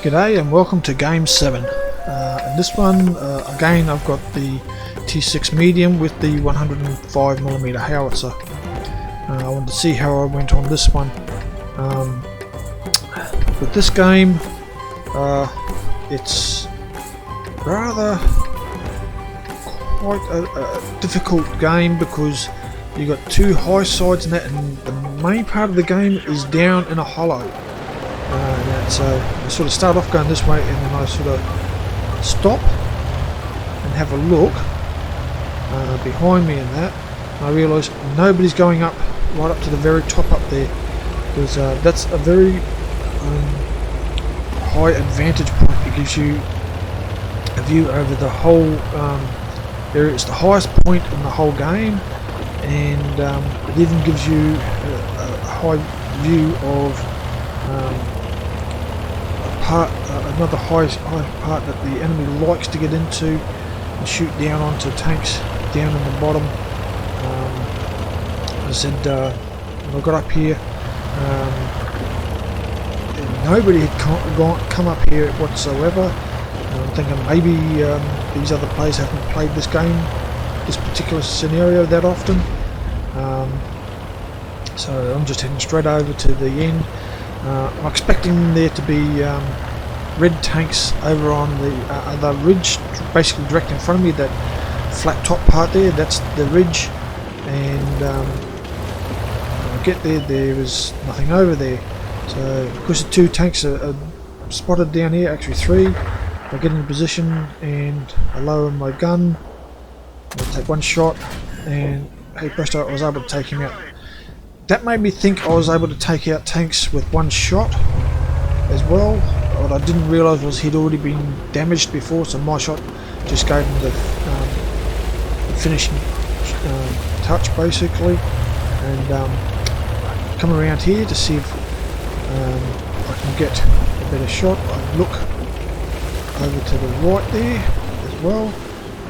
G'day and welcome to Game 7. In this one, again I've got the T6 medium with the 105mm howitzer. I wanted to see how I went on this one. With this game, it's rather quite a difficult game because you got two high sides in that, and the main part of the game is down in a hollow. So I sort of start off going this way, and then I sort of stop and have a look behind me, and that and I realise nobody's going up right up to the very top up there, because that's a very high advantage point. It gives you a view over the whole area. It's the highest point in the whole game, and it even gives you a high view of another high part that the enemy likes to get into and shoot down onto tanks down in the bottom. As I said, when I got up here, nobody had come up here whatsoever. I'm thinking maybe these other players haven't played this game, this particular scenario, that often. So I'm just heading straight over to the end. I'm expecting there to be red tanks over on the ridge, basically direct in front of me. That flat top part there, that's the ridge, and when I get there, there is nothing over there. So because the two tanks are spotted down here, actually three, I get into position and I lower my gun. I take one shot, and hey presto, I was able to take him out. That made me think I was able to take out tanks with one shot as well. What I didn't realise was he'd already been damaged before, so my shot just gave him the finishing touch basically. And come around here to see if I can get a better shot. I look over to the right there as well.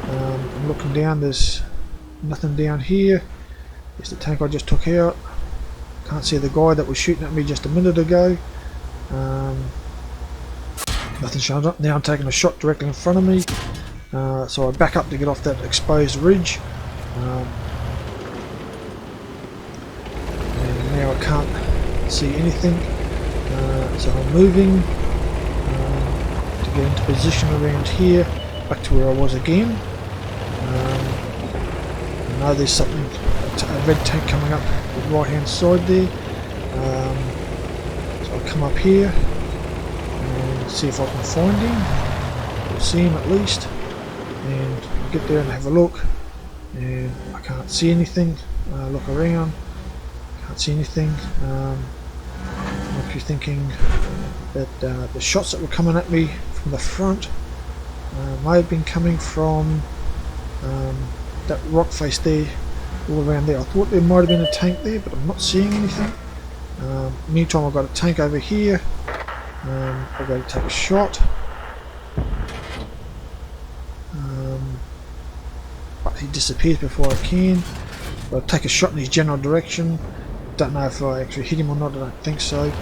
I'm looking down, there's nothing down here. There's the tank I just took out. Can't see the guy that was shooting at me just a minute ago. Nothing shows up. Now I'm taking a shot directly in front of me. So I back up to get off that exposed ridge. And now I can't see anything. So I'm moving to get into position around here, back to where I was again. I know there's something, a red tank coming up the right hand side there. So I'll come up here and see if I can find him, or see him at least, and I'll get there and have a look, and I can't see anything. Look around, can't see anything. I'm actually thinking that the shots that were coming at me from the front may have been coming from that rock face there, all around there. I thought there might have been a tank there, but I'm not seeing anything. Meantime, I've got a tank over here. I've got to take a shot, but he disappears before I can. I'll take a shot in his general direction. Don't know if I actually hit him or not. I don't think so. So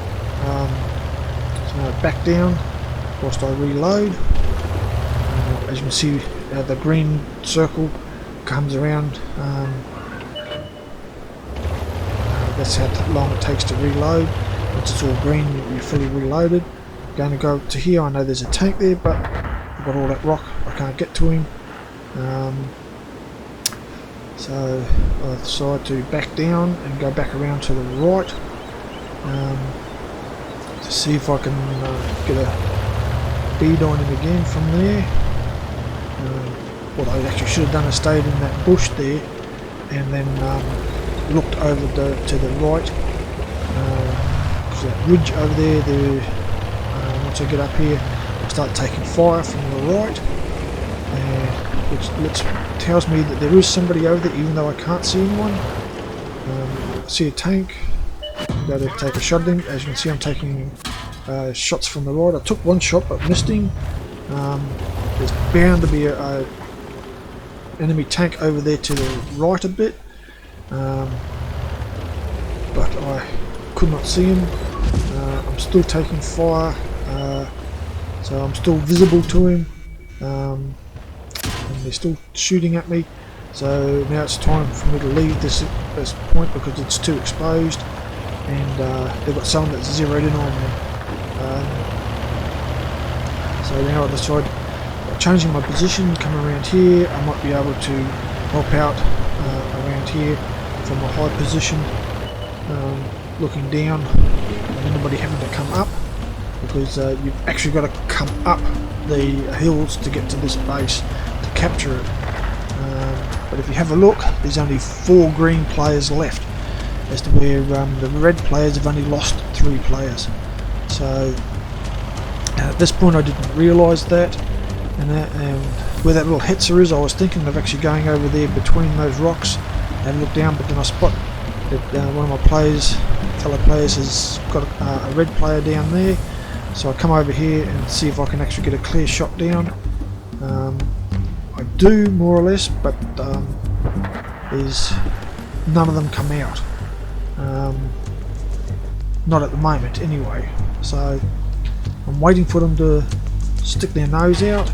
now I back down whilst I reload. As you can see, the green circle comes around. That's how long it takes to reload. Once it's all green, you're fully reloaded. Going to go to here. I know there's a tank there, but I've got all that rock, I can't get to him. So I decide to back down and go back around to the right to see if I can get a bead on him again from there. What I actually should have done is stayed in that bush there and then looked over to the right. There's that ridge over there. Once I get up here, I start taking fire from the right, which tells me that there is somebody over there, even though I can't see anyone. I see a tank. I'm going to take a shot at him. As you can see, I'm taking shots from the right. I took one shot but missed him. There's bound to be a enemy tank over there to the right a bit, but I could not see him. I'm still taking fire so I'm still visible to him, and they're still shooting at me. So now it's time for me to leave this point because it's too exposed, and they've got someone that's zeroed in on me. So now I decide, changing my position, come around here, I might be able to help out around here from a high position, looking down, and anybody having to come up, because you've actually got to come up the hills to get to this base to capture it. But if you have a look, there's only 4 green players left, as to where the red players have only lost 3 players. So at this point I didn't realise that, and where that little hetzer is, I was thinking of actually going over there between those rocks and look down, but then I spot that one of my fellow players has got a red player down there, so I come over here and see if I can actually get a clear shot down. I do, more or less, but there's none of them come out, not at the moment anyway, so I'm waiting for them to stick their nose out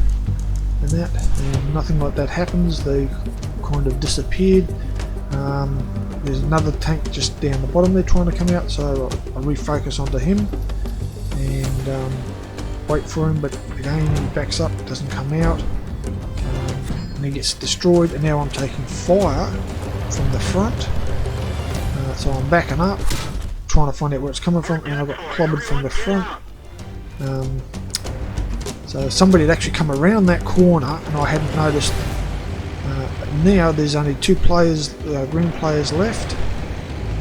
and that, and nothing like that happens. They kind of disappeared. There's another tank just down the bottom there trying to come out, so I refocus onto him and wait for him, but again he backs up, doesn't come out, and he gets destroyed, and now I'm taking fire from the front. So I'm backing up, trying to find out where it's coming from, and I got clobbered from the front. So somebody had actually come around that corner and I hadn't noticed. Now there's only 2 players, green players left,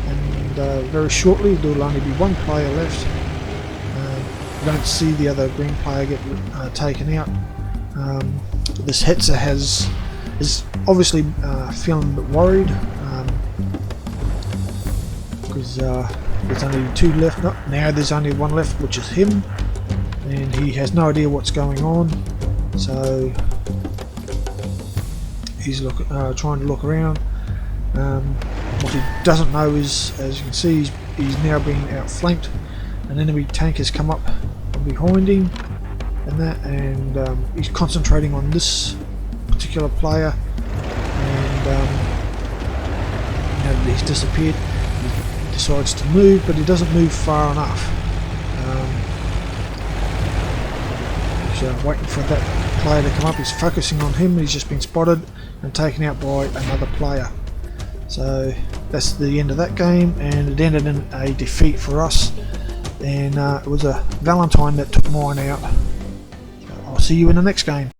and very shortly there will only be 1 player left. You don't see the other green player get taken out. This hetzer is obviously feeling a bit worried, because there's only 2 left. No, now there's only 1 left, which is him, and he has no idea what's going on. So he's trying to look around. What he doesn't know is, as you can see, he's now being outflanked. An enemy tank has come up from behind him, and he's concentrating on this particular player. And now that he's disappeared, he decides to move, but he doesn't move far enough. He's waiting for that player to come up. He's focusing on him. He's just been spotted and taken out by another player. So that's the end of that game, and it ended in a defeat for us. And it was a Valentine that took mine out. So I'll see you in the next game.